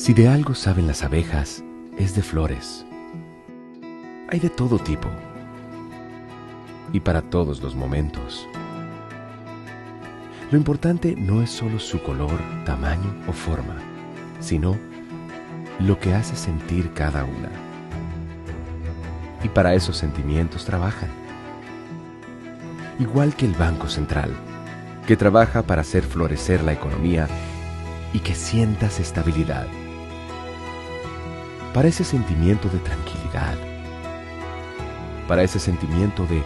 Si de algo saben las abejas, es de flores. Hay de todo tipo y para todos los momentos. Lo importante no es solo su color, tamaño o forma, sino lo que hace sentir cada una. Y para esos sentimientos trabajan. Igual que el Banco Central, que trabaja para hacer florecer la economía y que sientas estabilidad. Para ese sentimiento de tranquilidad. Para ese sentimiento de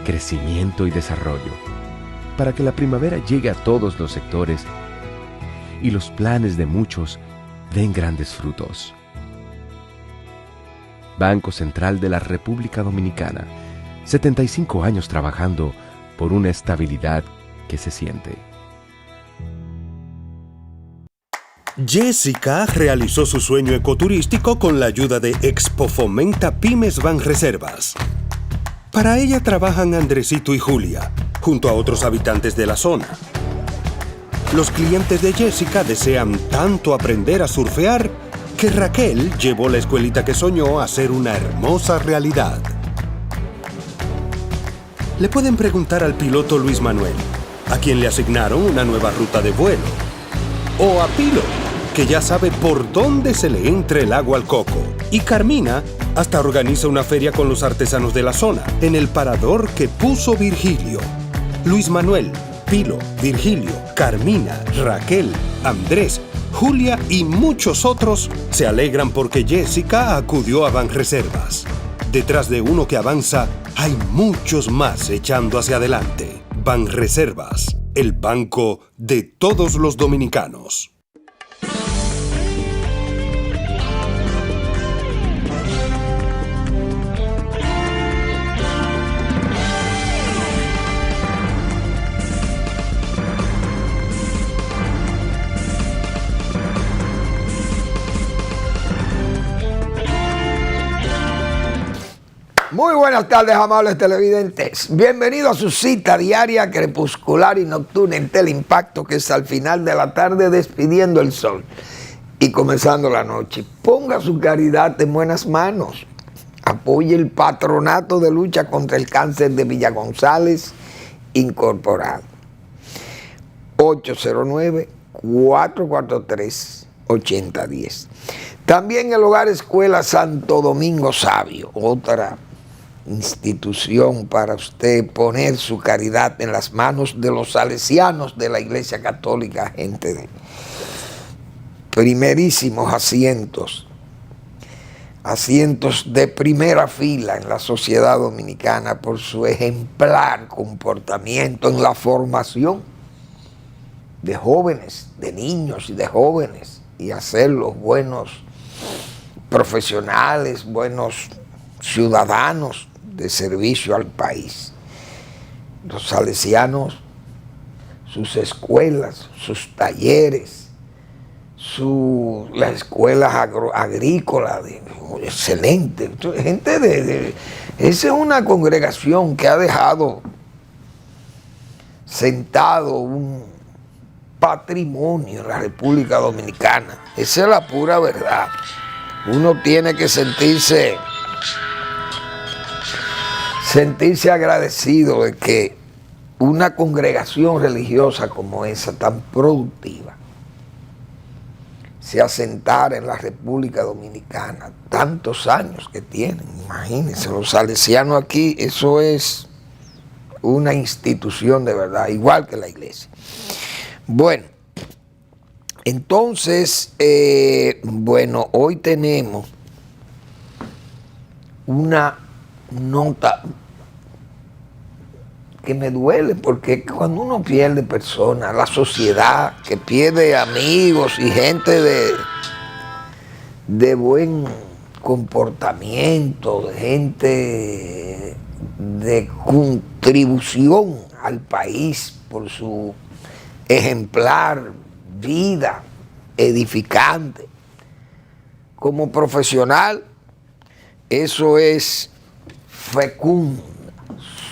crecimiento y desarrollo. Para que la primavera llegue a todos los sectores y los planes de muchos den grandes frutos. Banco Central de la República Dominicana, 75 años trabajando por una estabilidad que se siente. Jessica realizó su sueño ecoturístico con la ayuda de Expo Fomenta Pymes Banreservas. Para ella trabajan Andresito y Julia, junto a otros habitantes de la zona. Los clientes de Jessica desean tanto aprender a surfear que Raquel llevó la escuelita que soñó a ser una hermosa realidad. Le pueden preguntar al piloto Luis Manuel, a quien le asignaron una nueva ruta de vuelo. O a Pilo, que ya sabe por dónde se le entra el agua al coco. Y Carmina hasta organiza una feria con los artesanos de la zona, en el parador que puso Virgilio. Luis Manuel, Pilo, Virgilio, Carmina, Raquel, Andrés, Julia y muchos otros se alegran porque Jessica acudió a Banreservas. Detrás de uno que avanza, hay muchos más echando hacia adelante. Banreservas, el banco de todos los dominicanos. Muy buenas tardes, amables televidentes. Bienvenidos a su cita diaria, crepuscular y nocturna en Teleimpacto, que es al final de la tarde despidiendo el sol y comenzando la noche. Ponga su caridad en buenas manos. Apoye el Patronato de Lucha contra el Cáncer de Villa González Incorporado. 809-443-8010. También el Hogar Escuela Santo Domingo Sabio, otra institución para usted poner su caridad en las manos de los salesianos de la Iglesia Católica, gente de primerísimos asientos de primera fila en la sociedad dominicana por su ejemplar comportamiento en la formación de jóvenes, de niños y de jóvenes, y hacerlos buenos profesionales, buenos ciudadanos de servicio al país. Los salesianos, sus escuelas, sus talleres, las escuelas agrícolas, excelente. Esa es una congregación que ha dejado sentado un patrimonio en la República Dominicana. Esa es la pura verdad. Uno tiene que sentirse agradecido de que una congregación religiosa como esa, tan productiva, se asentara en la República Dominicana, tantos años que tienen. Imagínense, los salesianos aquí, eso es una institución de verdad, igual que la iglesia. Bueno, entonces, hoy tenemos una nota que me duele, porque cuando uno pierde personas, la sociedad que pierde amigos y gente de buen comportamiento, de gente de contribución al país por su ejemplar vida edificante, como profesional, eso es fecundo,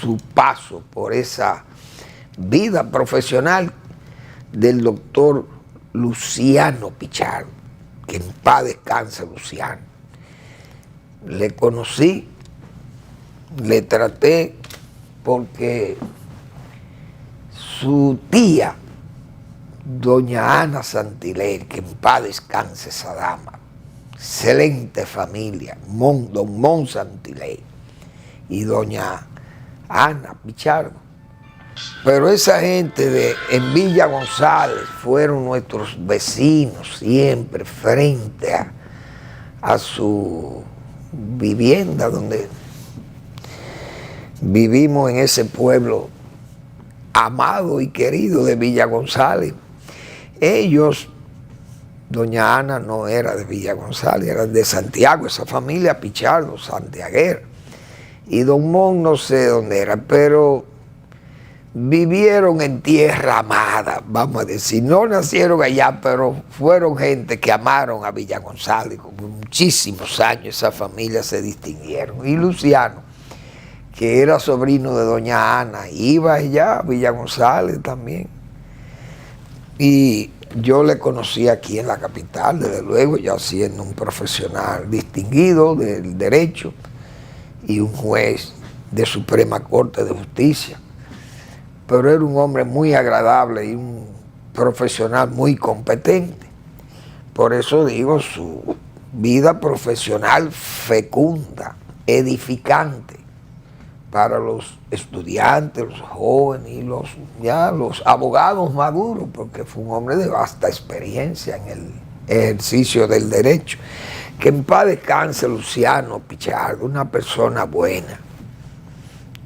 su paso por esa vida profesional del doctor Luciano Pichardo. que en paz descanse Luciano. Le conocí, le traté porque su tía, doña Ana Santiler, que en paz descanse esa dama, excelente familia, don Mon Santiler y doña Ana Pichardo. Pero esa gente en Villa González fueron nuestros vecinos siempre frente a su vivienda donde vivimos en ese pueblo amado y querido de Villa González. Ellos, doña Ana no era de Villa González, era de Santiago, esa familia Pichardo, santiaguera. Y don Mon no sé dónde era, pero vivieron en tierra amada, vamos a decir. No nacieron allá, pero fueron gente que amaron a Villa González. Como muchísimos años esa familia se distinguieron. Y Luciano, que era sobrino de doña Ana, iba allá a Villa González también. Y yo le conocí aquí en la capital, desde luego, ya siendo un profesional distinguido del derecho y un juez de Suprema Corte de Justicia. Pero era un hombre muy agradable y un profesional muy competente. Por eso digo, su vida profesional fecunda, edificante para los estudiantes, los jóvenes y los abogados maduros, porque fue un hombre de vasta experiencia en el ejercicio del derecho. Que en paz descanse Luciano Pichardo, una persona buena.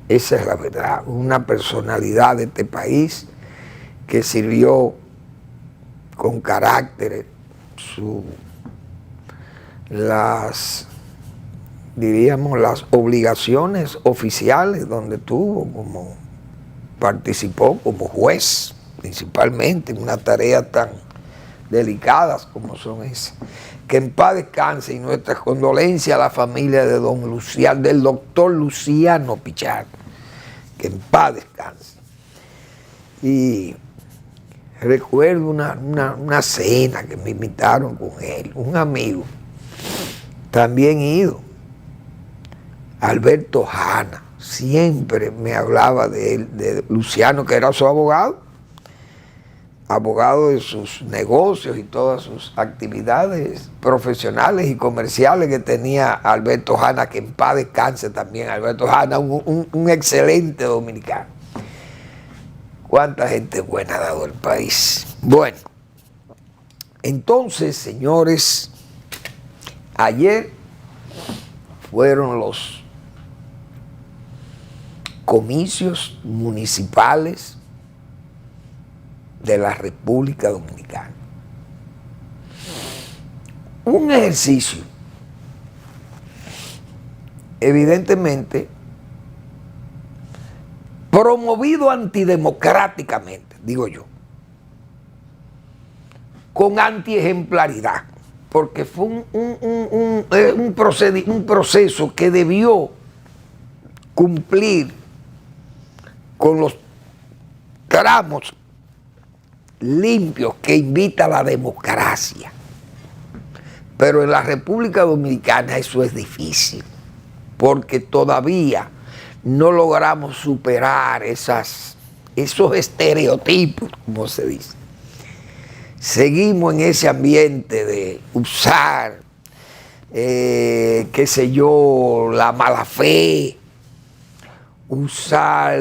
Esa es la verdad, una personalidad de este país que sirvió con carácter las obligaciones oficiales donde participó como juez, principalmente en una tarea tan delicadas como son esas. Que en paz descanse y nuestras condolencias a la familia de del doctor Luciano Pichardo. Que en paz descanse. Y recuerdo una cena que me invitaron con él, un amigo, también ido, Alberto Hanna, siempre me hablaba de él, de Luciano, que era su abogado de sus negocios y todas sus actividades profesionales y comerciales que tenía Alberto Hanna, que en paz descanse también. Alberto Hanna, un excelente dominicano. Cuánta gente buena ha dado el país. Bueno, entonces, señores, ayer fueron los comicios municipales de la República Dominicana. Un ejercicio evidentemente promovido antidemocráticamente, digo yo, con antiejemplaridad, porque fue un proceso que debió cumplir con los tramos limpios que invita a la democracia. Pero en la República Dominicana eso es difícil, porque todavía no logramos superar esos estereotipos, como se dice. Seguimos en ese ambiente de usar, qué sé yo, la mala fe, usar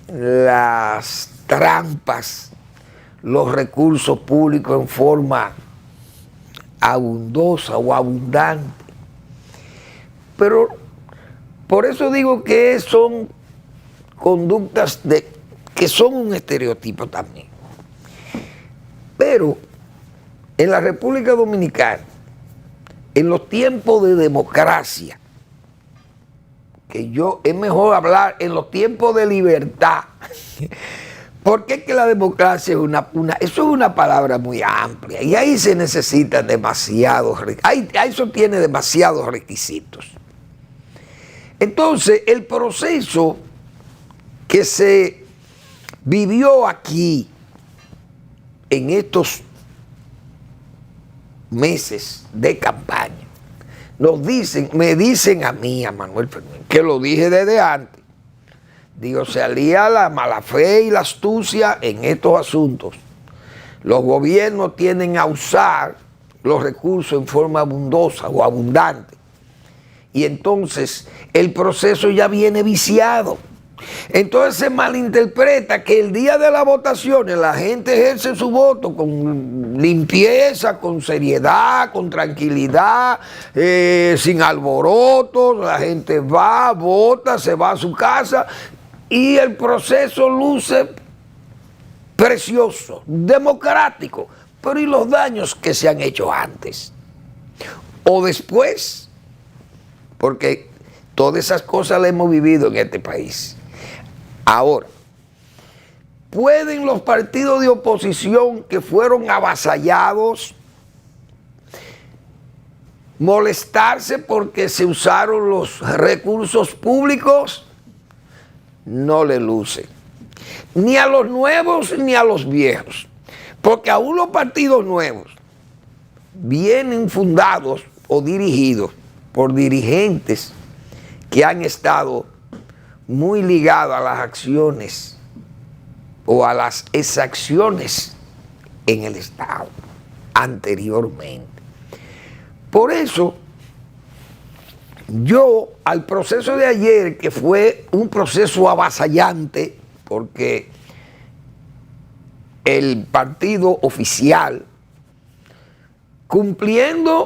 las trampas, los recursos públicos en forma abundosa o abundante. Pero por eso digo que son conductas que son un estereotipo también. Pero en la República Dominicana, en los tiempos de democracia, que es mejor hablar en los tiempos de libertad, porque es que la democracia es una palabra muy amplia y ahí se necesitan eso tiene demasiados requisitos. Entonces, el proceso que se vivió aquí en estos meses de campaña, me dicen a mí, a Manuel Fermín, que lo dije desde antes, digo, se alía la mala fe y la astucia en estos asuntos. Los gobiernos tienden a usar los recursos en forma abundosa o abundante. Y entonces el proceso ya viene viciado. Entonces se malinterpreta que el día de las votaciones la gente ejerce su voto con limpieza, con seriedad, con tranquilidad, sin alborotos. La gente va, vota, se va a su casa y el proceso luce precioso, democrático. Pero ¿y los daños que se han hecho antes o después? Porque todas esas cosas las hemos vivido en este país. Ahora, ¿pueden los partidos de oposición que fueron avasallados molestarse porque se usaron los recursos públicos? No le luce. Ni a los nuevos ni a los viejos. Porque aún los partidos nuevos vienen fundados o dirigidos por dirigentes que han estado muy ligados a las acciones o a las exacciones en el Estado anteriormente. Por eso, yo al proceso de ayer, que fue un proceso avasallante, porque el partido oficial, cumpliéndose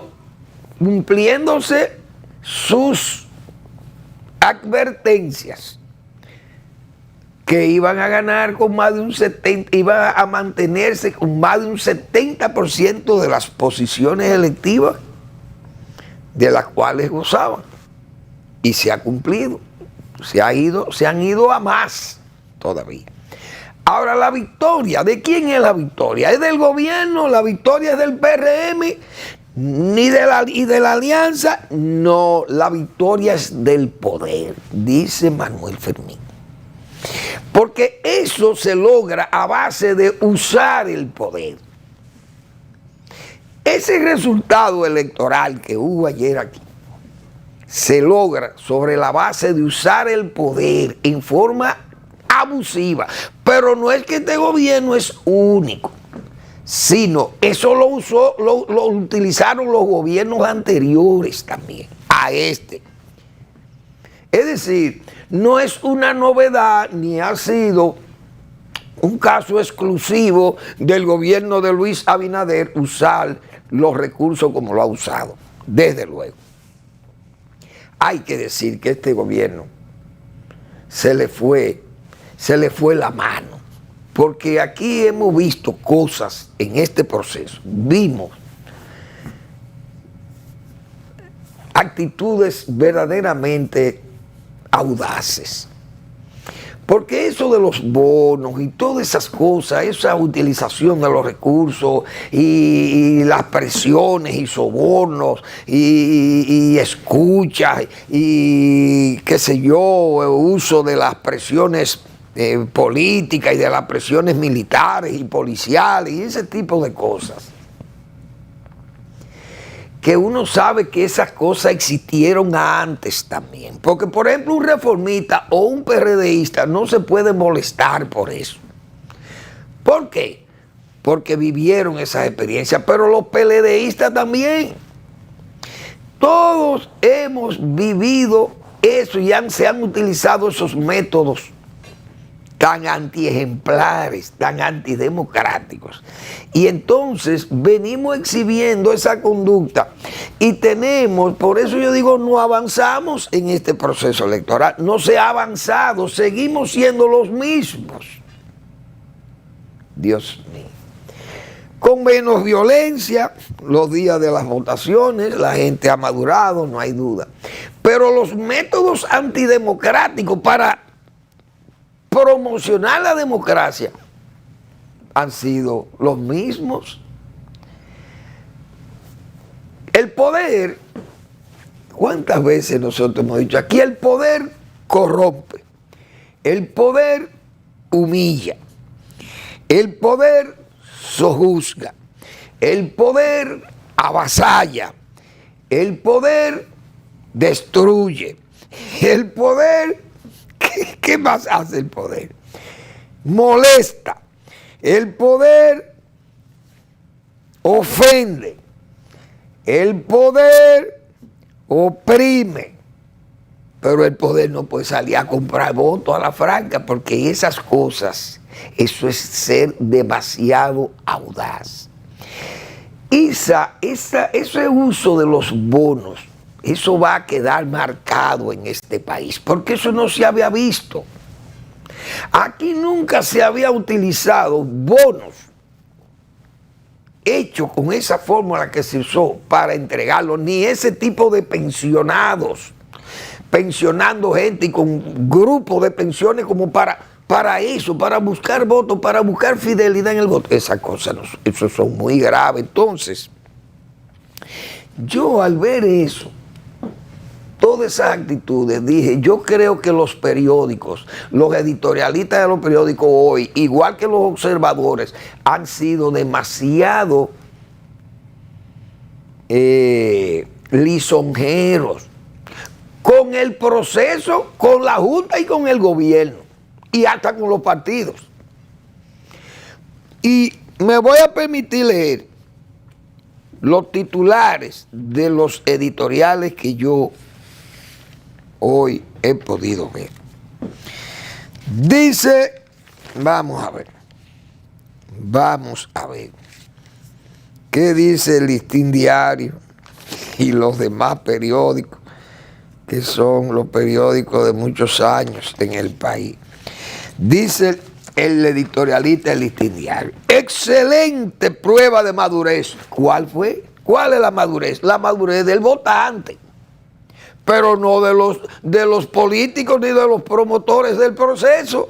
sus advertencias, que iban a ganar con más de un 70%, iban a mantenerse con más de un 70% de las posiciones electivas de las cuales gozaban. Y se ha cumplido, se han ido a más todavía. Ahora, la victoria, ¿de quién es la victoria? ¿Es del gobierno? ¿La victoria es del PRM? ¿Y de la alianza? No, la victoria es del poder, dice Manuel Fermín. Porque eso se logra a base de usar el poder. Ese resultado electoral que hubo ayer aquí se logra sobre la base de usar el poder en forma abusiva. Pero no es que este gobierno es único, sino eso lo utilizaron los gobiernos anteriores también a este. Es decir, no es una novedad ni ha sido un caso exclusivo del gobierno de Luis Abinader usar los recursos como lo ha usado, desde luego. Hay que decir que este gobierno se le fue la mano, porque aquí hemos visto cosas en este proceso, vimos actitudes verdaderamente audaces, porque eso de los bonos y todas esas cosas, esa utilización de los recursos y las presiones y sobornos y escuchas y qué sé yo, uso de las presiones políticas y de las presiones militares y policiales y ese tipo de cosas, que uno sabe que esas cosas existieron antes también. Porque, por ejemplo, un reformista o un PRDista no se puede molestar por eso. ¿Por qué? Porque vivieron esas experiencias, pero los PLDistas también. Todos hemos vivido eso y se han utilizado esos métodos tan antiejemplares, tan antidemocráticos. Y entonces venimos exhibiendo esa conducta y tenemos, por eso yo digo, no avanzamos en este proceso electoral, no se ha avanzado, seguimos siendo los mismos. Dios mío. Con menos violencia, los días de las votaciones, la gente ha madurado, no hay duda. Pero los métodos antidemocráticos para promocionar la democracia han sido los mismos. El poder, ¿cuántas veces nosotros hemos dicho aquí? El poder corrompe, el poder humilla, el poder sojuzga, el poder avasalla. El poder destruye. El poder, ¿qué más hace el poder? Molesta. El poder ofende. El poder oprime. Pero el poder no puede salir a comprar votos a la franca, porque esas cosas, eso es ser demasiado audaz. Ese uso de los bonos, eso va a quedar marcado en este país, porque eso no se había visto. Aquí nunca se había utilizado bonos hechos con esa fórmula que se usó para entregarlos, ni ese tipo de pensionados, pensionando gente y con grupos de pensiones como para eso, para buscar votos, para buscar fidelidad en el voto. Esas cosas, eso son muy graves. Entonces, yo al ver eso, todas esas actitudes, dije, yo creo que los periódicos, los editorialistas de los periódicos hoy, igual que los observadores, han sido demasiado lisonjeros con el proceso, con la Junta y con el gobierno, y hasta con los partidos. Y me voy a permitir leer los titulares de los editoriales que yo hoy he podido ver. Dice, vamos a ver, ¿qué dice el Listín Diario y los demás periódicos, que son los periódicos de muchos años en el país? Dice el editorialista del Listín Diario: excelente prueba de madurez. ¿Cuál fue? ¿Cuál es la madurez? La madurez del votante, pero no de los políticos ni de los promotores del proceso.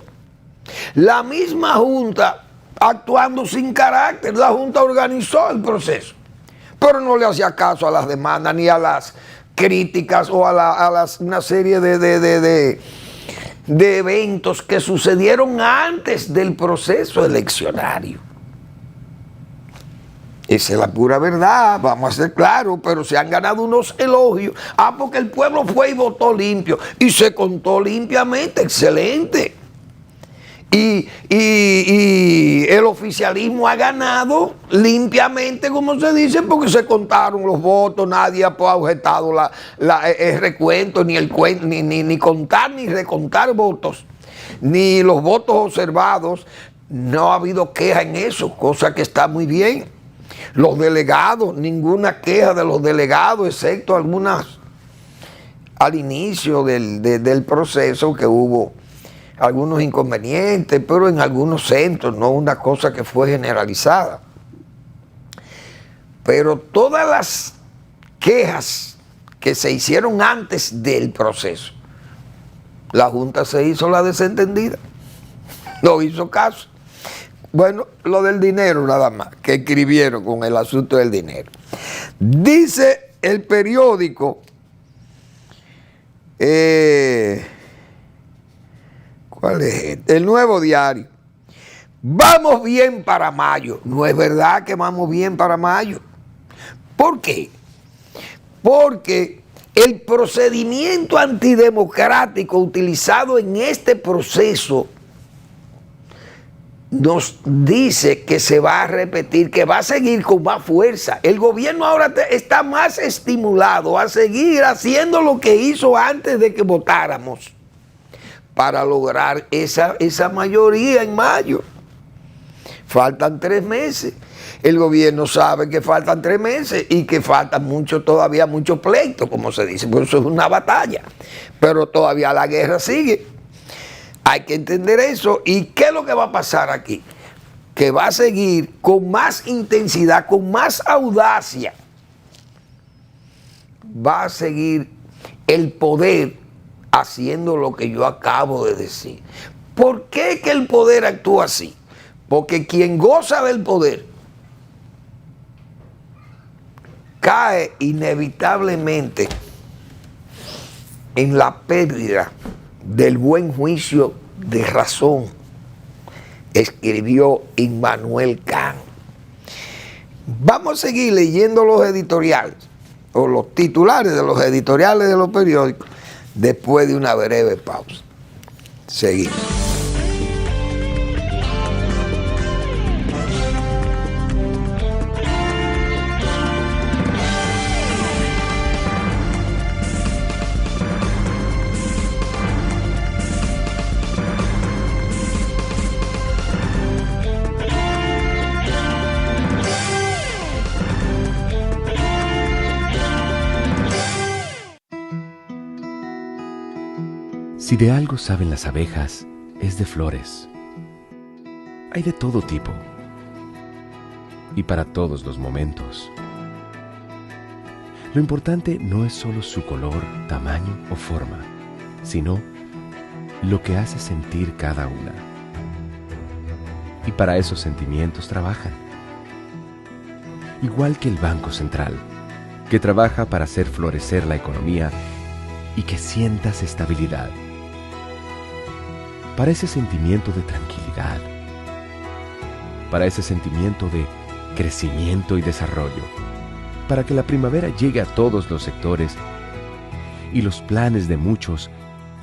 La misma Junta, actuando sin carácter, la Junta organizó el proceso, pero no le hacía caso a las demandas ni a las críticas o a una serie de eventos que sucedieron antes del proceso eleccionario. Esa es la pura verdad, vamos a ser claros, pero se han ganado unos elogios. Porque el pueblo fue y votó limpio y se contó limpiamente, excelente. Y el oficialismo ha ganado limpiamente, como se dice, porque se contaron los votos, nadie ha objetado el recuento, ni contar ni recontar votos, ni los votos observados. No ha habido queja en eso, cosa que está muy bien. Los delegados, ninguna queja de los delegados, excepto algunas al inicio del proceso, que hubo algunos inconvenientes, pero en algunos centros, no una cosa que fue generalizada. Pero todas las quejas que se hicieron antes del proceso, la Junta se hizo la desentendida, no hizo caso. Bueno, lo del dinero nada más, que escribieron con el asunto del dinero. Dice el periódico, ¿cuál es este? El Nuevo Diario: vamos bien para mayo. No es verdad que vamos bien para mayo. ¿Por qué? Porque el procedimiento antidemocrático utilizado en este proceso nos dice que se va a repetir, que va a seguir con más fuerza. El gobierno ahora está más estimulado a seguir haciendo lo que hizo antes de que votáramos, para lograr esa mayoría en mayo. Faltan 3 meses. El gobierno sabe que faltan 3 meses y que faltan todavía muchos pleitos, como se dice, por eso es una batalla. Pero todavía la guerra sigue. Hay que entender eso. ¿Y qué es lo que va a pasar aquí? Que va a seguir con más intensidad, con más audacia. Va a seguir el poder haciendo lo que yo acabo de decir. ¿Por qué que el poder actúa así? Porque quien goza del poder cae inevitablemente en la pérdida del buen juicio de razón, escribió Immanuel Kant. Vamos a seguir leyendo los editoriales o los titulares de los editoriales de los periódicos después de una breve pausa. Seguimos. Si de algo saben las abejas, es de flores. Hay de todo tipo y para todos los momentos. Lo importante no es solo su color, tamaño o forma, sino lo que hace sentir cada una. Y para esos sentimientos trabajan. Igual que el Banco Central, que trabaja para hacer florecer la economía y que sientas estabilidad. Para ese sentimiento de tranquilidad, para ese sentimiento de crecimiento y desarrollo, para que la primavera llegue a todos los sectores y los planes de muchos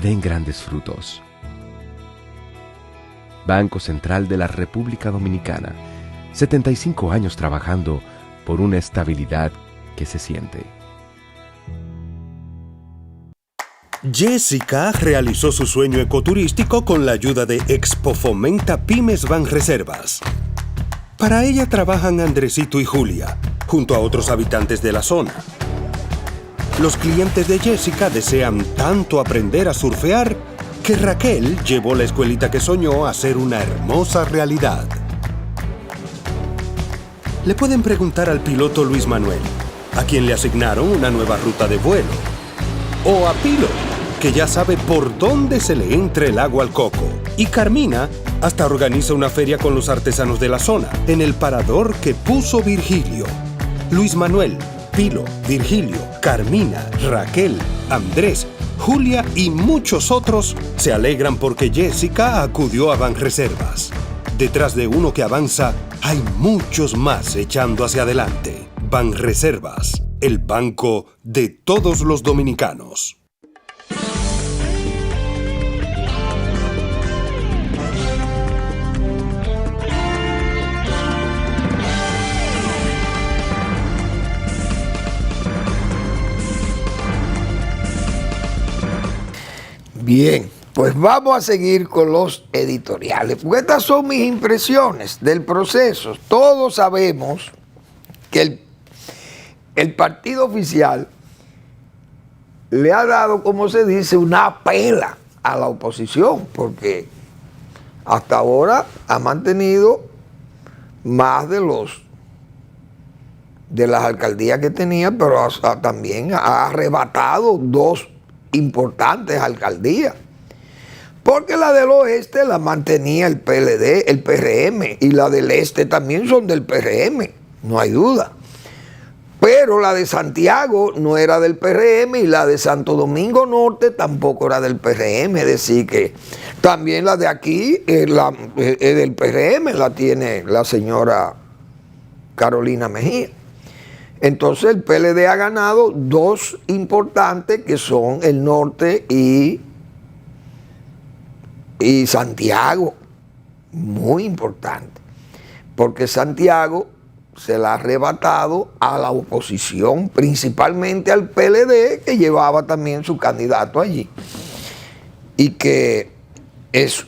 den grandes frutos. Banco Central de la República Dominicana, 75 años trabajando por una estabilidad que se siente. Jessica realizó su sueño ecoturístico con la ayuda de Expo Fomenta Pymes Banreservas. Para ella trabajan Andresito y Julia, junto a otros habitantes de la zona. Los clientes de Jessica desean tanto aprender a surfear que Raquel llevó la escuelita que soñó a ser una hermosa realidad. Le pueden preguntar al piloto Luis Manuel, a quien le asignaron una nueva ruta de vuelo, o a Pilo, que ya sabe por dónde se le entra el agua al coco. Y Carmina hasta organiza una feria con los artesanos de la zona, en el parador que puso Virgilio. Luis Manuel, Pilo, Virgilio, Carmina, Raquel, Andrés, Julia y muchos otros se alegran porque Jessica acudió a Banreservas. Detrás de uno que avanza, hay muchos más echando hacia adelante. Banreservas, el banco de todos los dominicanos. Bien, pues vamos a seguir con los editoriales, porque estas son mis impresiones del proceso. Todos sabemos que el partido oficial le ha dado, como se dice, una pela a la oposición, porque hasta ahora ha mantenido más de las alcaldías que tenía, pero también ha arrebatado dos importantes alcaldías, porque la del oeste la mantenía el PLD, el PRM, y la del este también son del PRM, no hay duda. Pero la de Santiago no era del PRM y la de Santo Domingo Norte tampoco era del PRM, es decir que también la de aquí es del PRM, la tiene la señora Carolina Mejía. Entonces el PLD ha ganado dos importantes que son el norte y Santiago, muy importante, porque Santiago se la ha arrebatado a la oposición, principalmente al PLD, que llevaba también su candidato allí, y que es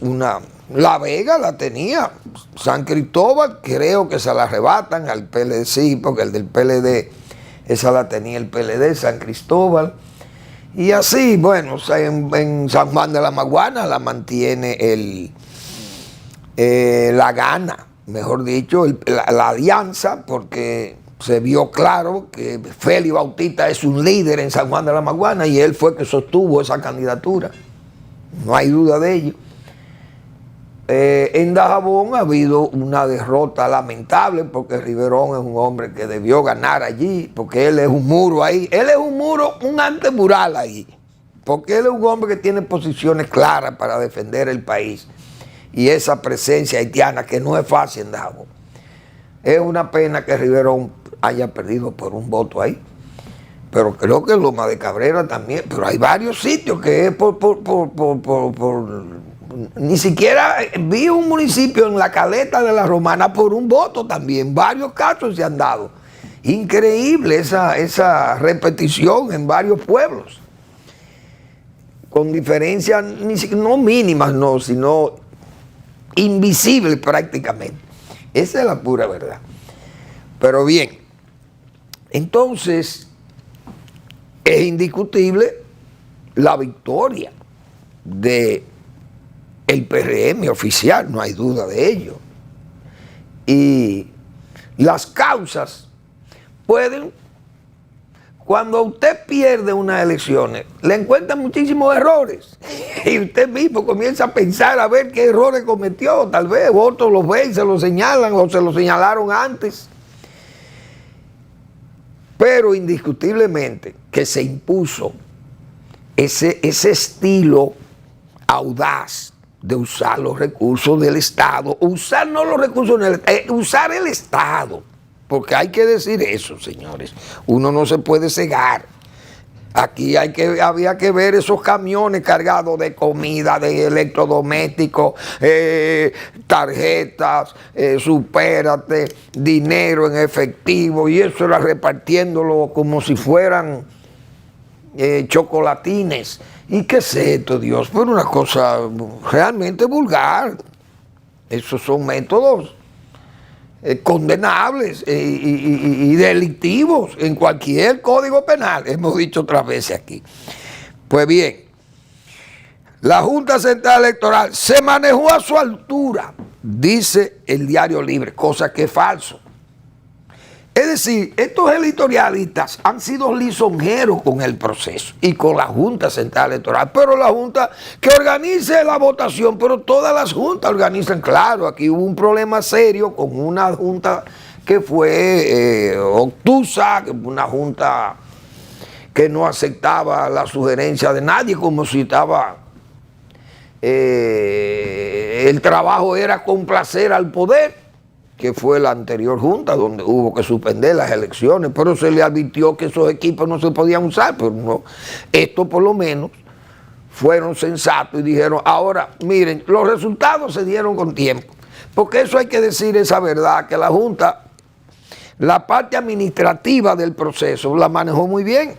La Vega la tenía, San Cristóbal creo que se la arrebatan al PLD, sí, porque el del PLD, esa la tenía el PLD, San Cristóbal, y así, bueno, en San Juan de la Maguana la mantiene la Gana, mejor dicho, la alianza, porque se vio claro que Félix Bautista es un líder en San Juan de la Maguana y él fue que sostuvo esa candidatura, no hay duda de ello. En Dajabón ha habido una derrota lamentable porque Riverón es un hombre que debió ganar allí, porque él es un muro ahí, él es un muro, un antemural ahí, porque él es un hombre que tiene posiciones claras para defender el país y esa presencia haitiana que no es fácil en Dajabón. Es una pena que Riverón haya perdido por un voto ahí. Pero creo que Loma de Cabrera también. Pero hay varios sitios que es ni siquiera vi un municipio en la Caleta de la Romana por un voto también. Varios casos se han dado. Increíble esa repetición en varios pueblos. Con diferencias no mínimas, no, sino invisibles prácticamente. Esa es la pura verdad. Pero bien, entonces es indiscutible la victoria de el PRM oficial, no hay duda de ello. Y las causas pueden, cuando usted pierde unas elecciones, le encuentran muchísimos errores. Y usted mismo comienza a pensar a ver qué errores cometió. Tal vez otros los ven, se los señalan o se los señalaron antes. Pero indiscutiblemente que se impuso ese estilo audaz de usar los recursos del Estado. Usar no los recursos del Estado, usar el Estado. Porque hay que decir eso, señores. Uno no se puede cegar. Aquí había que ver esos camiones cargados de comida, de electrodomésticos, tarjetas, supérate, dinero en efectivo, y eso era repartiéndolo como si fueran chocolatines. ¿Y qué es esto, Dios? Pero una cosa realmente vulgar. Esos son métodos condenables y delictivos en cualquier código penal, hemos dicho otras veces aquí. Pues bien, la Junta Central Electoral se manejó a su altura, dice el Diario Libre, cosa que es falso. Es decir, estos editorialistas han sido lisonjeros con el proceso y con la Junta Central Electoral, pero la Junta que organice la votación, pero todas las juntas organizan, claro, aquí hubo un problema serio con una junta que fue obtusa, que fue una junta que no aceptaba la sugerencia de nadie, como si estaba, el trabajo era complacer al poder, que fue la anterior junta donde hubo que suspender las elecciones, pero se le advirtió que esos equipos no se podían usar, pero no, estos por lo menos fueron sensatos y dijeron, ahora miren, los resultados se dieron con tiempo, porque eso hay que decir esa verdad, que la Junta, la parte administrativa del proceso la manejó muy bien,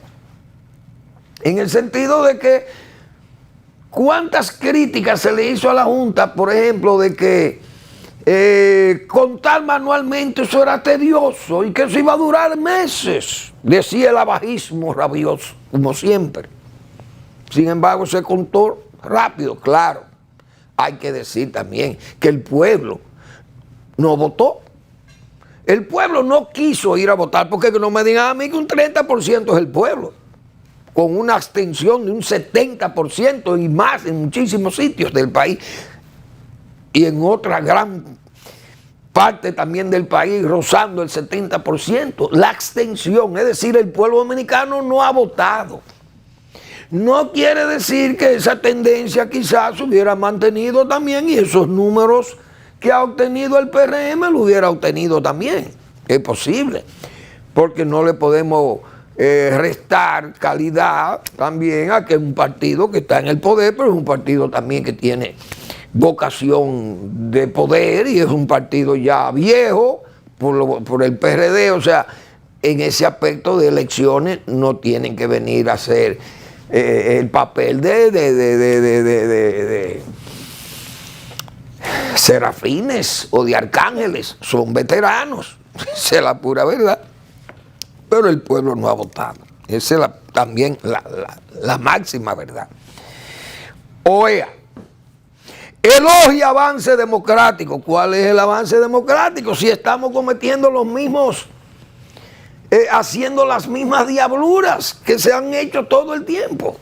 en el sentido de que cuántas críticas se le hizo a la Junta, por ejemplo, de que contar manualmente eso era tedioso y que eso iba a durar meses, decía el abajismo rabioso, como siempre. Sin embargo, se contó rápido, claro. Hay que decir también que el pueblo no votó. El pueblo no quiso ir a votar, porque no me digan a mí que un 30% es el pueblo, con una abstención de un 70% y más en muchísimos sitios del país. Y en otra gran parte también del país, rozando el 70%, la abstención, es decir, el pueblo dominicano no ha votado. No quiere decir que esa tendencia quizás se hubiera mantenido también y esos números que ha obtenido el PRM lo hubiera obtenido también. Es posible, porque no le podemos restar calidad también a que un partido que está en el poder, pero es un partido también que tiene vocación de poder y es un partido ya viejo por el PRD, o sea, en ese aspecto de elecciones no tienen que venir a hacer el papel de serafines o de arcángeles, son veteranos, esa es la pura verdad, pero el pueblo no ha votado, esa es también la máxima verdad. Oiga, elogia avance democrático. ¿Cuál es el avance democrático? Si estamos cometiendo los mismos, haciendo las mismas diabluras que se han hecho todo el tiempo.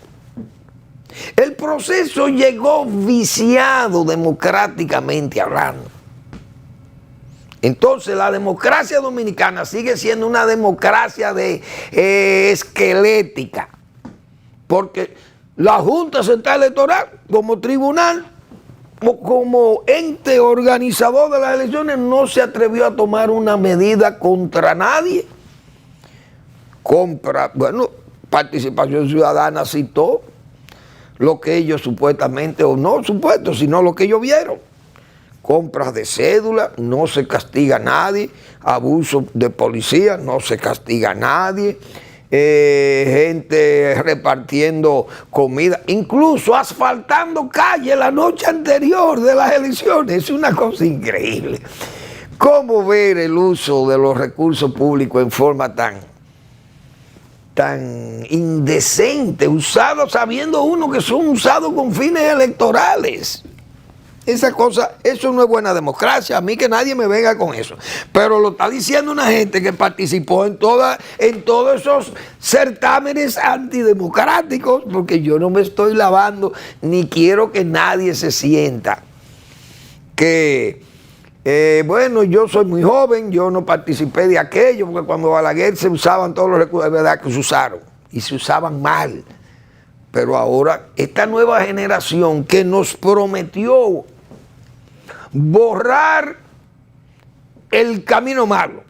El proceso llegó viciado democráticamente hablando. Entonces la democracia dominicana sigue siendo una democracia esquelética, porque la Junta Central Electoral como tribunal como ente organizador de las elecciones no se atrevió a tomar una medida contra nadie. Participación Ciudadana citó lo que ellos supuestamente, o no supuesto, sino lo que ellos vieron. Compras de cédula, no se castiga a nadie. Abuso de policía, no se castiga a nadie. Gente repartiendo comida, incluso asfaltando calles la noche anterior de las elecciones. Es una cosa increíble. ¿Cómo ver el uso de los recursos públicos en forma tan indecente, usados sabiendo uno que son usados con fines electorales? Esa cosa, eso no es buena democracia. A mí que nadie me venga con eso. Pero lo está diciendo una gente que participó en todos esos certámenes antidemocráticos, porque yo no me estoy lavando, ni quiero que nadie se sienta que, bueno, yo soy muy joven, yo no participé de aquello, porque cuando Balaguer se usaban todos los recursos, es verdad que se usaron, y se usaban mal. Pero ahora, esta nueva generación que nos prometió borrar el camino malo,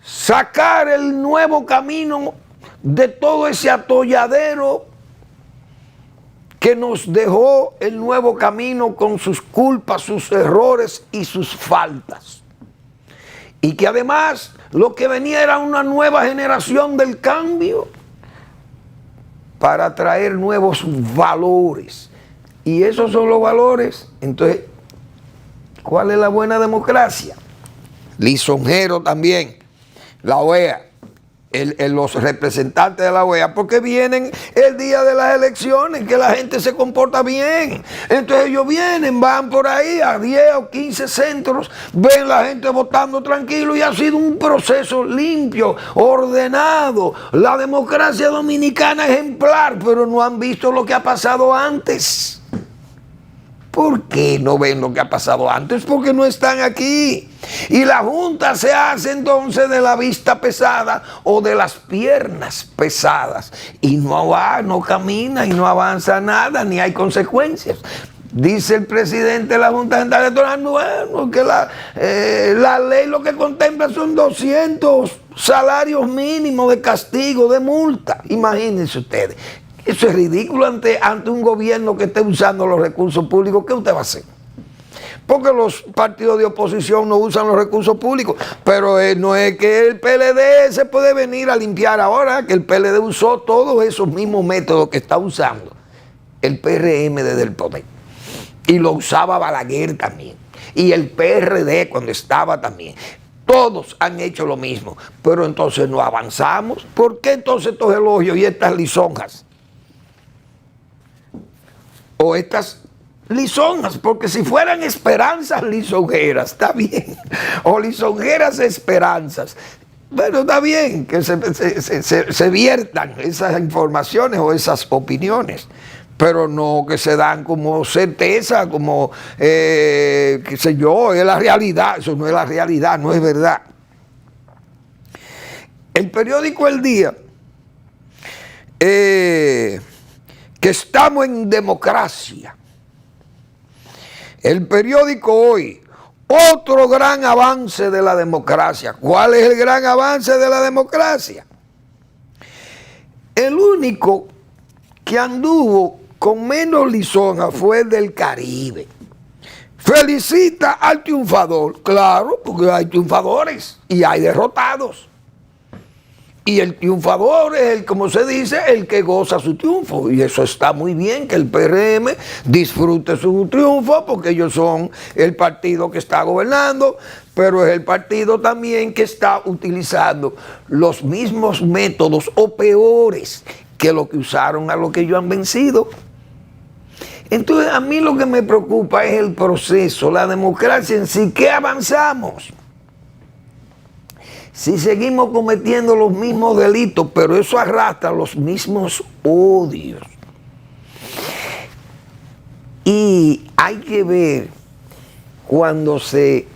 sacar el nuevo camino de todo ese atolladero que nos dejó el nuevo camino con sus culpas, sus errores y sus faltas. Y que además lo que venía era una nueva generación del cambio para traer nuevos valores. Y esos son los valores. Entonces, ¿cuál es la buena democracia? Lisonjero también, la OEA, los representantes de la OEA, porque vienen el día de las elecciones, que la gente se comporta bien. Entonces ellos vienen, van por ahí a 10 o 15 centros, ven la gente votando tranquilo y ha sido un proceso limpio, ordenado. La democracia dominicana ejemplar, pero no han visto lo que ha pasado antes. ¿Por qué no ven lo que ha pasado antes? Porque no están aquí. Y la Junta se hace entonces de la vista pesada o de las piernas pesadas. Y no va, no camina y no avanza nada, ni hay consecuencias. Dice el presidente de la Junta Central Electoral, bueno, que la ley lo que contempla son 200 salarios mínimos de castigo, de multa. Imagínense ustedes. Eso es ridículo ante un gobierno que esté usando los recursos públicos. ¿Qué usted va a hacer? Porque los partidos de oposición no usan los recursos públicos. Pero no es que el PLD se puede venir a limpiar ahora, que el PLD usó todos esos mismos métodos que está usando el PRM desde el poder. Y lo usaba Balaguer también. Y el PRD cuando estaba también. Todos han hecho lo mismo. Pero entonces no avanzamos. ¿Por qué entonces estos elogios y estas lisonjas? O estas lisonjas, porque si fueran esperanzas lisonjeras, está bien, o lisonjeras esperanzas, bueno, está bien que se viertan esas informaciones o esas opiniones, pero no que se dan como certeza, como, qué sé yo, es la realidad. Eso no es la realidad, no es verdad. El periódico El Día, que estamos en democracia. El periódico Hoy, otro gran avance de la democracia. ¿Cuál es el gran avance de la democracia? El único que anduvo con menos lisonja fue el del Caribe. Felicita al triunfador, claro, porque hay triunfadores y hay derrotados. Y el triunfador es el, como se dice, el que goza su triunfo. Y eso está muy bien, que el PRM disfrute su triunfo, porque ellos son el partido que está gobernando, pero es el partido también que está utilizando los mismos métodos o peores que lo que usaron a lo que ellos han vencido. Entonces, a mí lo que me preocupa es el proceso, la democracia en sí. ¿Qué avanzamos? Si seguimos cometiendo los mismos delitos, pero eso arrastra los mismos odios. Y hay que ver cuando se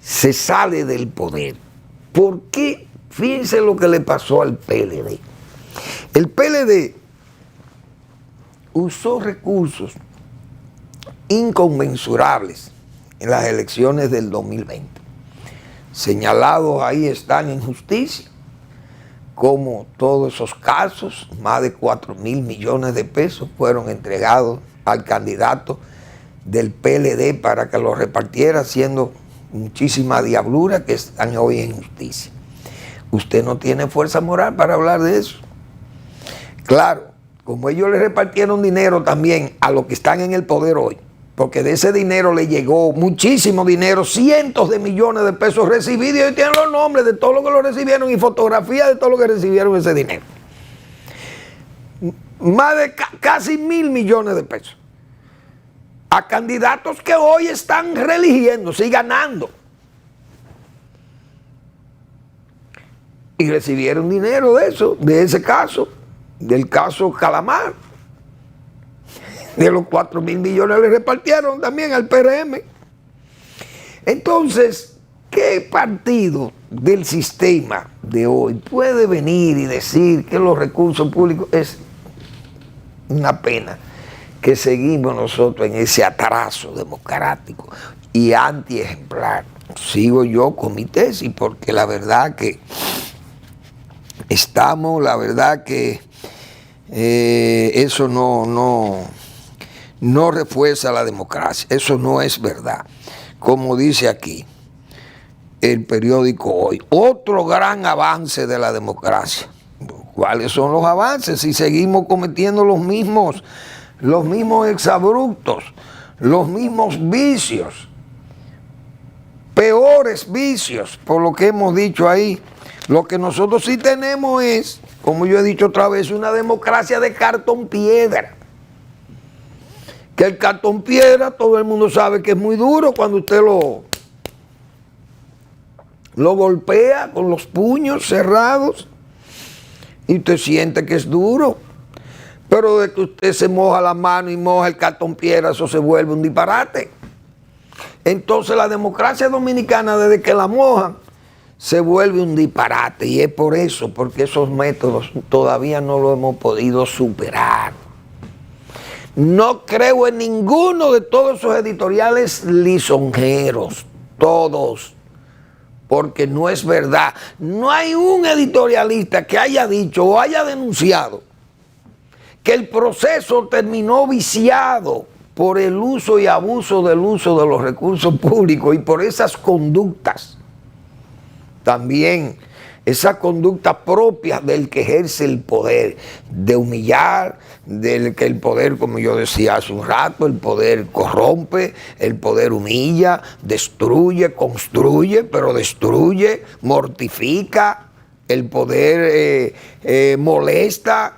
sale del poder. ¿Por qué? Fíjense lo que le pasó al PLD. El PLD usó recursos inconmensurables en las elecciones del 2020. Señalados ahí están en justicia, como todos esos casos, más de 4.000 millones de pesos fueron entregados al candidato del PLD para que lo repartiera, haciendo muchísima diablura que están hoy en justicia. Usted no tiene fuerza moral para hablar de eso. Claro, como ellos le repartieron dinero también a los que están en el poder hoy, porque de ese dinero le llegó muchísimo dinero, cientos de millones de pesos recibidos, y hoy tienen los nombres de todos los que lo recibieron y fotografías de todos los que recibieron ese dinero. Más de casi 1.000 millones de pesos. A candidatos que hoy están reeligiéndose y ganando. Y recibieron dinero de eso, de ese caso, del caso Calamar. De los 4.000 millones le repartieron también al PRM. Entonces, ¿qué partido del sistema de hoy puede venir y decir que los recursos públicos? Es una pena que seguimos nosotros en ese atraso democrático y antiejemplar. Sigo yo con mi tesis, porque la verdad que eso no refuerza la democracia. Eso no es verdad. Como dice aquí el periódico Hoy, otro gran avance de la democracia. ¿Cuáles son los avances si seguimos cometiendo los mismos exabruptos, los mismos vicios, peores vicios, por lo que hemos dicho ahí? Lo que nosotros sí tenemos es, como yo he dicho otra vez, una democracia de cartón piedra. Que el cartón piedra, todo el mundo sabe que es muy duro cuando usted lo golpea con los puños cerrados y usted siente que es duro. Pero de que usted se moja la mano y moja el cartón piedra, eso se vuelve un disparate. Entonces la democracia dominicana, desde que la mojan, se vuelve un disparate. Y es por eso, porque esos métodos todavía no lo hemos podido superar. No creo en ninguno de todos esos editoriales lisonjeros, todos, porque no es verdad. No hay un editorialista que haya dicho o haya denunciado que el proceso terminó viciado por el uso y abuso del uso de los recursos públicos y por esas conductas. También esa conducta propia del que ejerce el poder, de humillar, del que el poder, como yo decía hace un rato, el poder corrompe, el poder humilla, destruye, construye, pero destruye, mortifica, el poder molesta,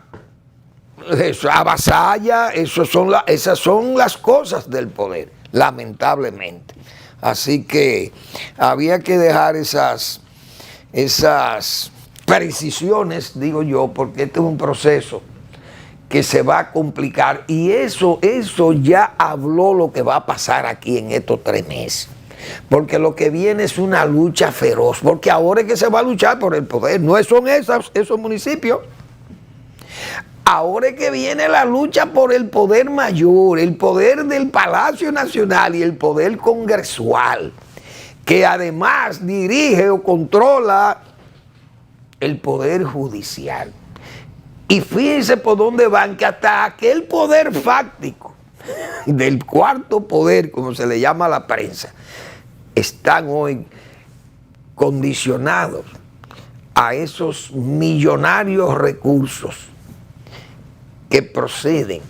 avasalla. Esas son las cosas del poder, lamentablemente. Así que había que dejar esas precisiones, digo yo, porque este es un proceso que se va a complicar, y eso ya habló lo que va a pasar aquí en estos 3 meses. Porque lo que viene es una lucha feroz, porque ahora es que se va a luchar por el poder, no son esos municipios. Ahora es que viene la lucha por el poder mayor, el poder del Palacio Nacional y el poder congresual, que además dirige o controla el poder judicial. Y fíjense por dónde van, que hasta aquel poder fáctico del cuarto poder, como se le llama a la prensa, están hoy condicionados a esos millonarios recursos que proceden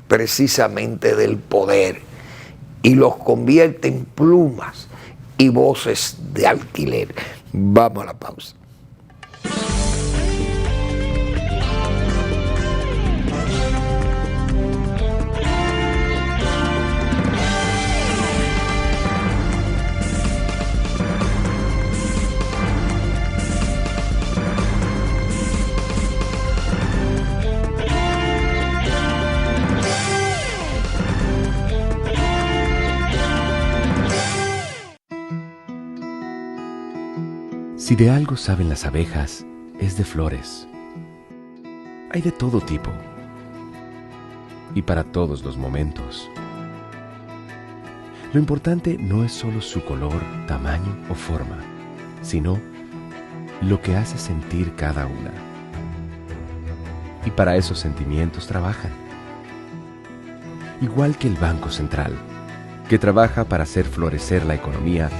precisamente del poder y los convierte en plumas y voces de alquiler. Vamos a la pausa. Si de algo saben las abejas, es de flores. Hay de todo tipo y para todos los momentos. Lo importante no es solo su color, tamaño o forma, sino lo que hace sentir cada una. Y para esos sentimientos trabajan. Igual que el Banco Central, que trabaja para hacer florecer la economía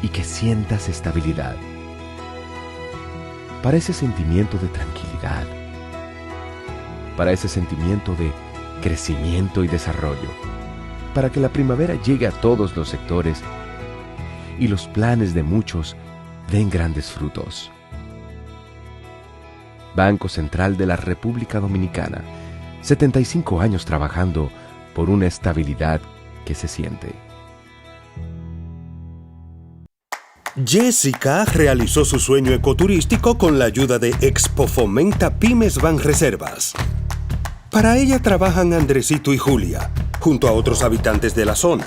y que sientas estabilidad. Para ese sentimiento de tranquilidad, para ese sentimiento de crecimiento y desarrollo, para que la primavera llegue a todos los sectores y los planes de muchos den grandes frutos. Banco Central de la República Dominicana, 75 años trabajando por una estabilidad que se siente. Jessica realizó su sueño ecoturístico con la ayuda de Expo Fomenta Pymes Banreservas. Para ella trabajan Andresito y Julia, junto a otros habitantes de la zona.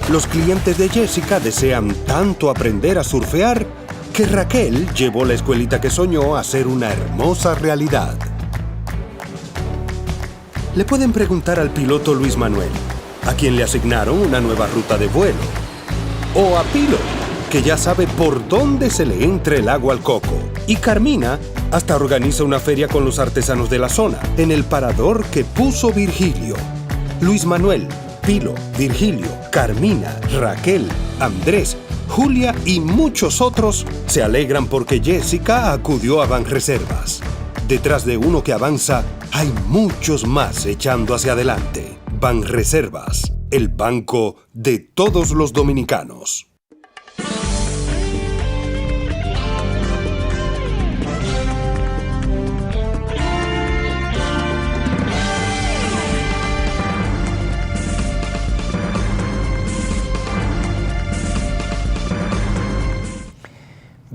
Los clientes de Jessica desean tanto aprender a surfear que Raquel llevó la escuelita que soñó a ser una hermosa realidad. Le pueden preguntar al piloto Luis Manuel, a quien le asignaron una nueva ruta de vuelo, o a Pilo, que ya sabe por dónde se le entra el agua al coco, y Carmina hasta organiza una feria con los artesanos de la zona, en el parador que puso Virgilio. Luis Manuel, Pilo, Virgilio, Carmina, Raquel, Andrés, Julia y muchos otros se alegran porque Jessica acudió a Banreservas. Detrás de uno que avanza, hay muchos más echando hacia adelante. Banreservas, el banco de todos los dominicanos.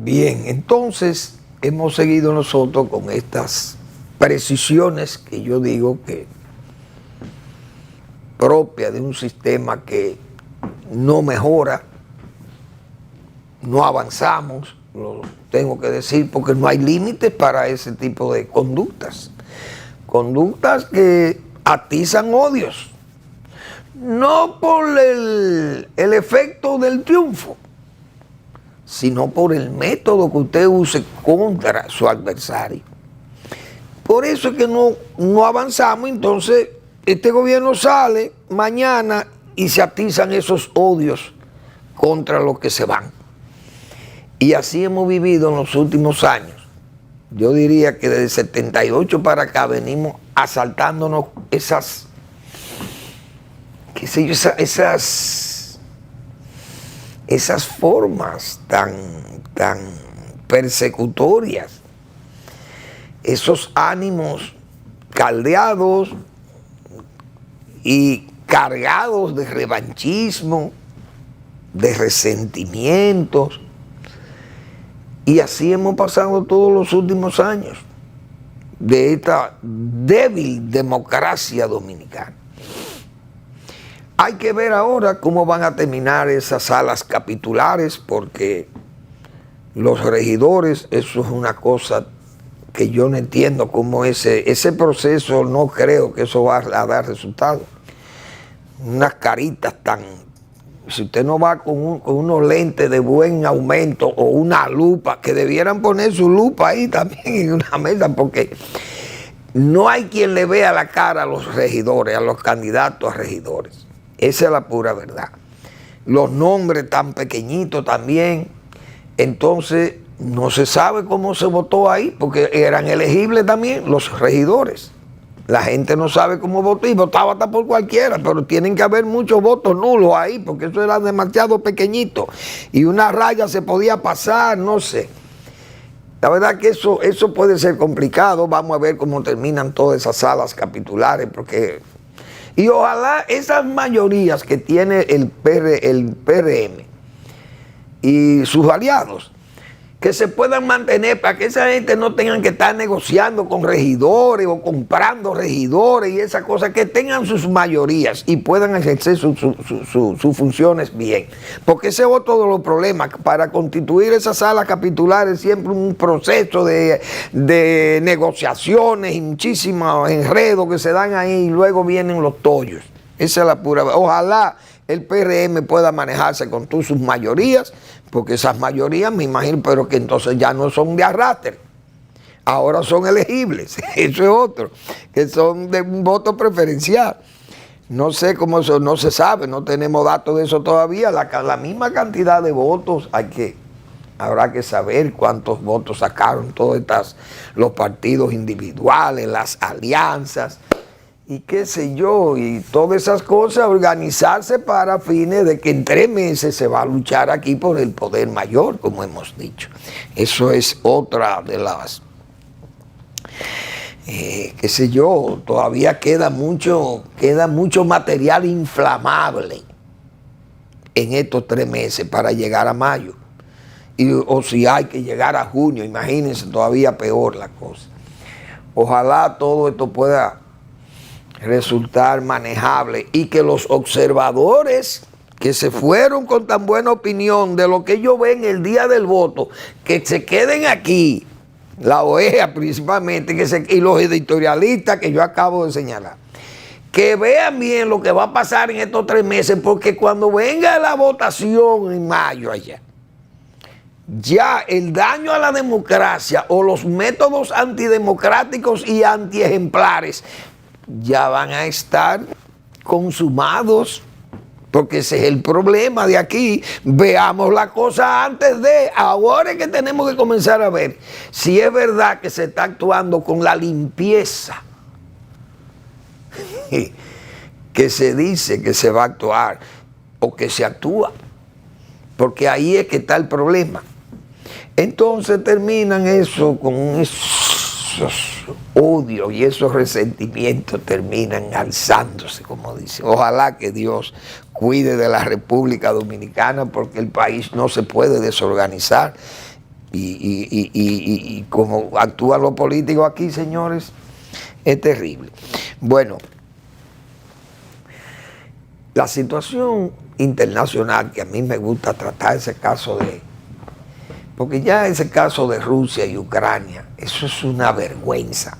Bien, entonces hemos seguido nosotros con estas precisiones que yo digo que propia de un sistema que no mejora, no avanzamos, lo tengo que decir porque no hay límites para ese tipo de conductas. Conductas que atizan odios, no por el efecto del triunfo, sino por el método que usted use contra su adversario. Por eso es que no avanzamos. Entonces este gobierno sale mañana y se atizan esos odios contra los que se van. Y así hemos vivido en los últimos años. Yo diría que desde el 78 para acá venimos asaltándonos esas formas tan persecutorias, esos ánimos caldeados y cargados de revanchismo, de resentimientos, y así hemos pasado todos los últimos años de esta débil democracia dominicana. Hay que ver ahora cómo van a terminar esas salas capitulares, porque los regidores, eso es una cosa que yo no entiendo cómo ese proceso, no creo que eso va a dar resultados. Unas caritas si usted no va con unos lentes de buen aumento o una lupa, que debieran poner su lupa ahí también en una mesa, porque no hay quien le vea la cara a los regidores, a los candidatos a regidores. Esa es la pura verdad. Los nombres tan pequeñitos también. Entonces no se sabe cómo se votó ahí, porque eran elegibles también los regidores. La gente no sabe cómo votó y votaba hasta por cualquiera, pero tienen que haber muchos votos nulos ahí, porque eso era demasiado pequeñito. Y una raya se podía pasar, no sé. La verdad que eso puede ser complicado. Vamos a ver cómo terminan todas esas salas capitulares, porque... Y ojalá esas mayorías que tiene el PRM y sus aliados, que se puedan mantener para que esa gente no tengan que estar negociando con regidores o comprando regidores y esas cosas, que tengan sus mayorías y puedan ejercer sus funciones bien. Porque ese es otro de los problemas. Para constituir esas salas capitulares siempre un proceso de negociaciones y muchísimos enredos que se dan ahí y luego vienen los tollos. Esa es la pura. Ojalá el PRM pueda manejarse con todas sus mayorías, porque esas mayorías me imagino, pero que entonces ya no son de arrastre, ahora son elegibles, eso es otro, que son de un voto preferencial. No sé cómo eso, no se sabe, no tenemos datos de eso todavía, la misma cantidad de votos habrá que saber cuántos votos sacaron los partidos individuales, las alianzas, y qué sé yo, y todas esas cosas, organizarse para fines de que en 3 meses se va a luchar aquí por el poder mayor, como hemos dicho. Eso es otra de las, qué sé yo, todavía queda mucho material inflamable en estos 3 meses para llegar a mayo. O si hay que llegar a junio, imagínense, todavía peor la cosa. Ojalá todo esto pueda resultar manejable y que los observadores que se fueron con tan buena opinión de lo que ellos ven el día del voto, que se queden aquí, la OEA principalmente, y los editorialistas que yo acabo de señalar, que vean bien lo que va a pasar en estos 3 meses, porque cuando venga la votación en mayo allá, ya el daño a la democracia o los métodos antidemocráticos y antiejemplares ya van a estar consumados, porque ese es el problema de aquí. Veamos la cosa antes de, ahora es que tenemos que comenzar a ver si es verdad que se está actuando con la limpieza que se dice que se va a actuar o que se actúa, porque ahí es que está el problema. Entonces terminan eso con esos odios y esos resentimientos terminan alzándose, como dice. Ojalá que Dios cuide de la República Dominicana, porque el país no se puede desorganizar y como actúan los políticos aquí, señores, es terrible. Bueno, la situación internacional, que a mí me gusta tratar ese caso porque ya ese caso de Rusia y Ucrania, eso es una vergüenza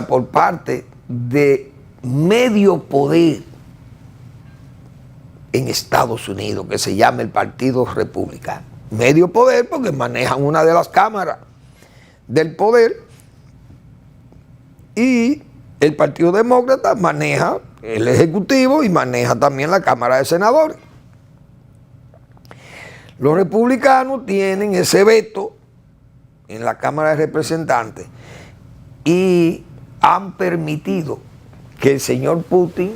por parte de medio poder en Estados Unidos, que se llama el Partido Republicano. Medio poder porque manejan una de las cámaras del poder, y el Partido Demócrata maneja el Ejecutivo y maneja también la Cámara de Senadores. Los republicanos tienen ese veto en la Cámara de Representantes y han permitido que el señor Putin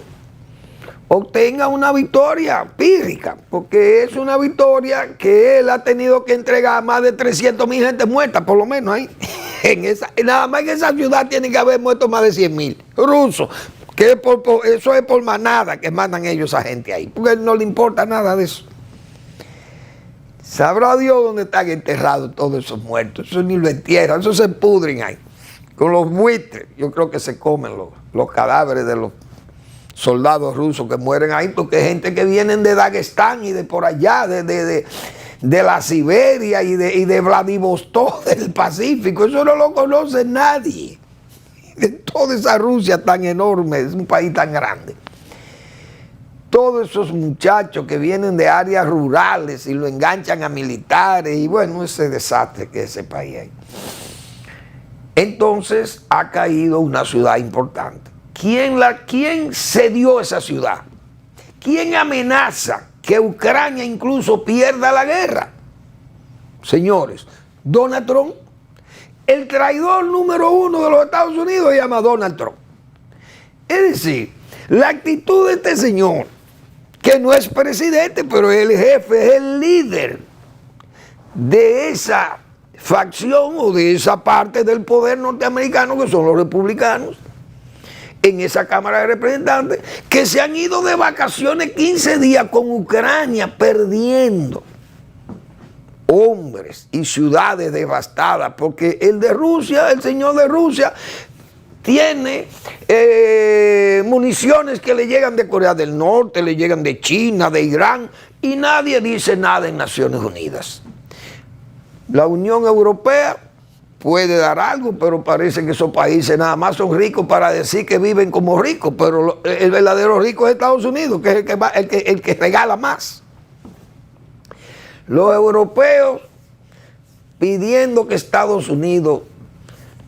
obtenga una victoria pírrica, porque es una victoria que él ha tenido que entregar a más de 300,000 gente muerta, por lo menos ahí. Nada más en esa ciudad tiene que haber muerto más de 100,000 rusos, que eso es por manada que mandan ellos a gente ahí, porque no le importa nada de eso. Sabrá Dios dónde están enterrados todos esos muertos. Eso ni lo entierran, eso se pudren ahí. Con los buitres, yo creo que se comen los cadáveres de los soldados rusos que mueren ahí, porque hay gente que vienen de Dagestán y de por allá, de la Siberia y de Vladivostok, del Pacífico. Eso no lo conoce nadie. De toda esa Rusia tan enorme, es un país tan grande. Todos esos muchachos que vienen de áreas rurales y lo enganchan a militares, y bueno, ese desastre que es ese país hay. Entonces ha caído una ciudad importante. ¿Quién cedió esa ciudad? ¿Quién amenaza que Ucrania incluso pierda la guerra? Señores, Donald Trump. El traidor número 1 de los Estados Unidos se llama Donald Trump. Es decir, la actitud de este señor, que no es presidente, pero es el jefe, es el líder de esa facción o de esa parte del poder norteamericano, que son los republicanos, en esa Cámara de Representantes, que se han ido de vacaciones 15 días con Ucrania, perdiendo hombres y ciudades devastadas, porque el de Rusia, el señor de Rusia, tiene municiones que le llegan de Corea del Norte, le llegan de China, de Irán, y nadie dice nada en Naciones Unidas. La Unión Europea puede dar algo, pero parece que esos países nada más son ricos para decir que viven como ricos, pero el verdadero rico es Estados Unidos, que es el que regala más. Los europeos pidiendo que Estados Unidos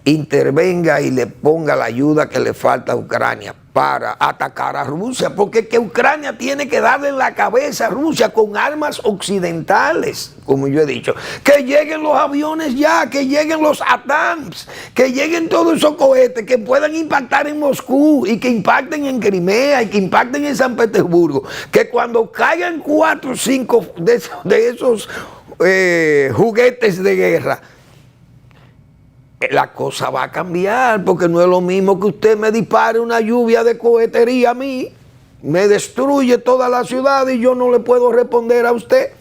intervenga y le ponga la ayuda que le falta a Ucrania para atacar a Rusia, porque que Ucrania tiene que darle en la cabeza a Rusia con armas occidentales, como yo he dicho, que lleguen los aviones ya, que lleguen los ATACMS, que lleguen todos esos cohetes que puedan impactar en Moscú y que impacten en Crimea y que impacten en San Petersburgo, que cuando caigan 4 o 5 de esos juguetes de guerra, la cosa va a cambiar, porque no es lo mismo que usted me dispare una lluvia de cohetería a mí, me destruye toda la ciudad y yo no le puedo responder a usted,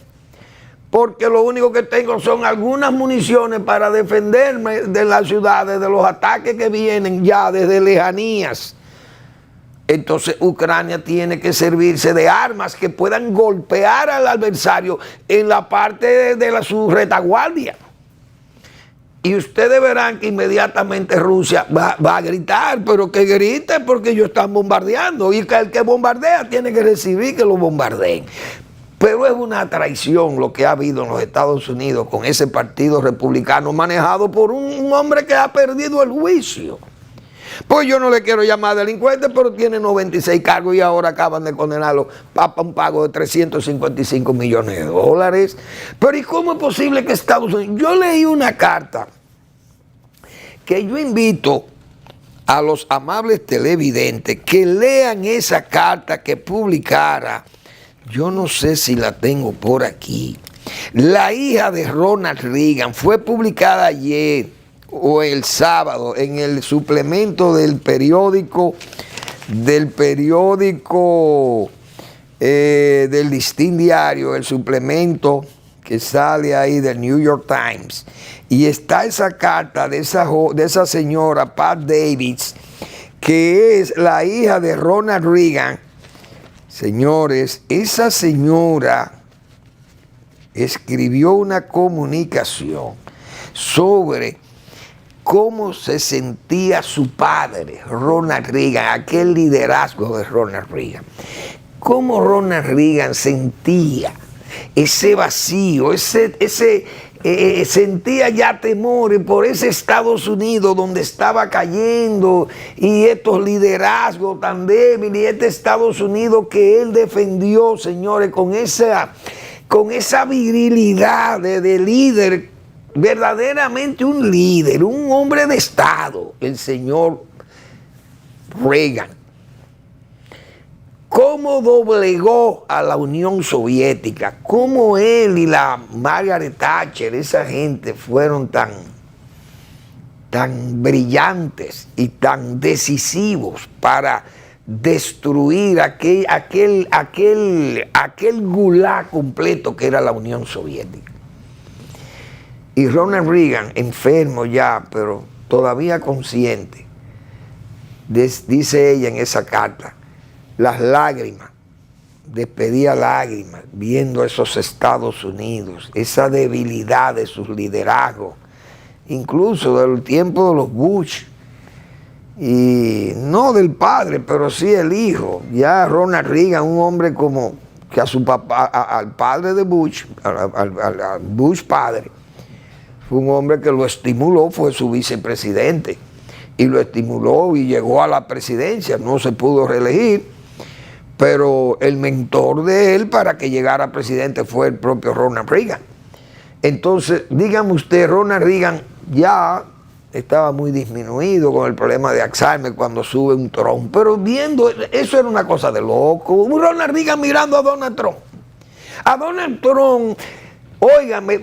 porque lo único que tengo son algunas municiones para defenderme de las ciudades, de los ataques que vienen ya desde lejanías. Entonces Ucrania tiene que servirse de armas que puedan golpear al adversario en la parte de su retaguardia. Y ustedes verán que inmediatamente Rusia va a gritar, pero que grite porque ellos están bombardeando. Y que el que bombardea tiene que recibir que lo bombardeen. Pero es una traición lo que ha habido en los Estados Unidos con ese partido republicano manejado por un hombre que ha perdido el juicio. Pues yo no le quiero llamar delincuente, pero tiene 96 cargos y ahora acaban de condenarlo a un pago de 355 millones de dólares. Pero ¿y cómo es posible que Estados Unidos? Yo leí una carta que yo invito a los amables televidentes que lean esa carta que publicara. Yo no sé si la tengo por aquí. La hija de Ronald Reagan fue publicada ayer o el sábado en el suplemento del periódico del Listín Diario, el suplemento que sale ahí del New York Times, y está esa carta de esa señora Pat Davids, que es la hija de Ronald Reagan. Señores, esa señora escribió una comunicación sobre cómo se sentía su padre, Ronald Reagan, aquel liderazgo de Ronald Reagan. Cómo Ronald Reagan sentía ese vacío, sentía ya temores por ese Estados Unidos donde estaba cayendo y estos liderazgos tan débiles y este Estados Unidos que él defendió, señores, con esa virilidad de líder, verdaderamente un líder, un hombre de Estado, el señor Reagan. Cómo doblegó a la Unión Soviética, cómo él y la Margaret Thatcher, esa gente fueron tan brillantes y tan decisivos para destruir aquel gulag completo que era la Unión Soviética. Y Ronald Reagan, enfermo ya, pero todavía consciente, dice ella en esa carta, las lágrimas, despedía lágrimas, viendo esos Estados Unidos, esa debilidad de sus liderazgos, incluso del tiempo de los Bush, y no del padre, pero sí el hijo. Ya Ronald Reagan, un hombre como que a su papá, al padre de Bush, al Bush padre, fue un hombre que lo estimuló, fue su vicepresidente, y lo estimuló y llegó a la presidencia, no se pudo reelegir, pero el mentor de él para que llegara a presidente fue el propio Ronald Reagan. Entonces, dígame usted, Ronald Reagan ya estaba muy disminuido con el problema de Alzheimer cuando sube un Trump, pero viendo, eso era una cosa de loco. Ronald Reagan mirando a Donald Trump. A Donald Trump, óigame,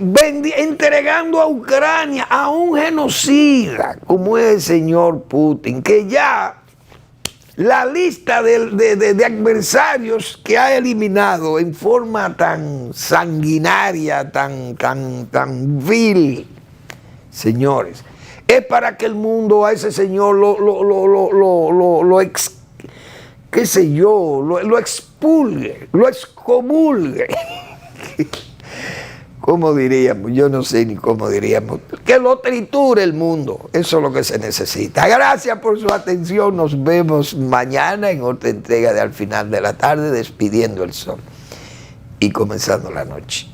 entregando a Ucrania a un genocida como es el señor Putin, que ya la lista de adversarios que ha eliminado en forma tan sanguinaria, tan vil, señores, es para que el mundo a ese señor lo expulgue, lo excomulgue. ¿cómo diríamos? Yo no sé ni cómo diríamos. Que lo triture el mundo. Eso es lo que se necesita. Gracias por su atención. Nos vemos mañana en otra entrega de Al Final de la Tarde, despidiendo el sol y comenzando la noche.